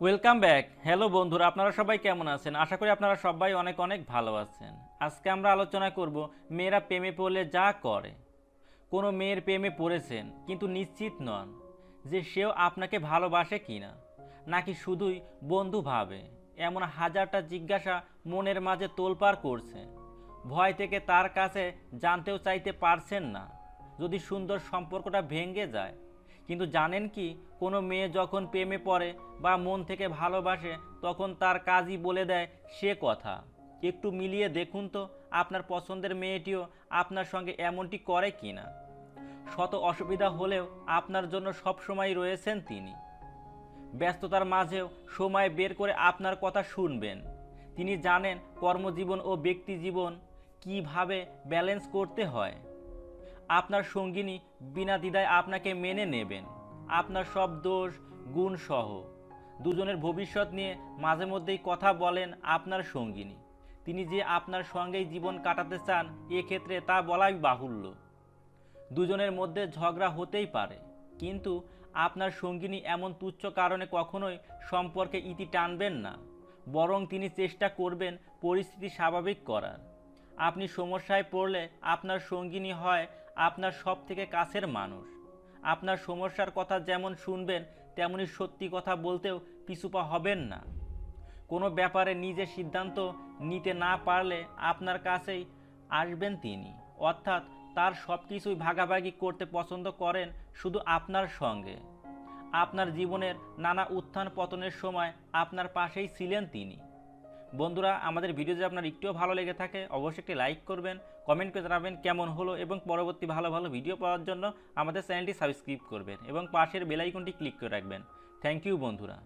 Welcome back. Hello বন্ধুরা, আপনারা সবাই কেমন আছেন? আশা করি আপনারা সবাই অনেক অনেক ভালো আছেন। আজকে আমরা আলোচনা করব মেয়েরা প্রেমে পড়লে যা করে। কোনো মেয়ের প্রেমে পড়েছেন কিন্তু নিশ্চিত নন যে সেও আপনাকে ভালোবাসে কিনা, নাকি শুধুই বন্ধু ভাবে। এমন হাজারটা জিজ্ঞাসা মনের মাঝে তোলপাড় করছে। ভয় থেকে তার কাছে জানতেও চাইতে পারছেন না, যদি সুন্দর সম্পর্কটা ভেঙে যায়। কিন্তু জানেন কি, কোনো মেয়ে যখন প্রেমে পড়ে বা মন থেকে ভালোবাসে, তখন তার কাজই বলে দেয় সে কথা। একটু মিলিয়ে দেখুন তো, আপনার পছন্দের মেয়েটিও আপনার সঙ্গে এমনটি করে কিনা। শত অসুবিধা হলেও আপনার জন্য সবসময় রয়েছেন তিনি। ব্যস্ততার মাঝেও সময় বের করে আপনার কথা শুনবেন। তিনি জানেন কর্মজীবন ও ব্যক্তি জীবন কীভাবে ব্যালেন্স করতে হয়। আপনার সঙ্গিনী বিনা দ্বিধায় আপনাকে মেনে নেবেন, আপনার সব দোষ গুণ সহ। দুজনের ভবিষ্যৎ নিয়ে মাঝে মধ্যেই কথা বলেন আপনার সঙ্গিনী। তিনি যে আপনার সঙ্গেই জীবন কাটাতে চান, এক্ষেত্রে তা বলাই বাহুল্য। দুজনের মধ্যে ঝগড়া হতেই পারে, কিন্তু আপনার সঙ্গিনী এমন তুচ্ছ কারণে কখনোই সম্পর্কে ইতি টানবেন না। বরং তিনি চেষ্টা করবেন পরিস্থিতি স্বাভাবিক করার। আপনি সমস্যায় পড়লে আপনার সঙ্গিনী হয় আপনার সব থেকে কাছের মানুষ। আপনার সমস্যার কথা যেমন শুনবেন, তেমনি সত্যি কথা বলতেও পিছুপা হবেন না। কোনো ব্যাপারে নিজে সিদ্ধান্ত নিতে না পারলে আপনার কাছেই আসবেন তিনি, অর্থাৎ তার সব কিছুই ভাগাভাগি করতে পছন্দ করেন শুধু আপনার সঙ্গে। আপনার জীবনের নানা উত্থান পতনের সময় আপনার পাশেই ছিলেন তিনি। বন্ধুরা, আমাদের ভিডিও যদি আপনার একটুও ভালো লেগে থাকে, অবশ্যই একটি লাইক করবেন, কমেন্ট করে জানাবেন কেমন হলো, এবং পরবর্তী ভালো ভালো ভিডিও পাওয়ার জন্য আমাদের চ্যানেলটি সাবস্ক্রাইব করবেন এবং পাশের বেল আইকনটি ক্লিক করে রাখবেন। থ্যাংক ইউ বন্ধুরা।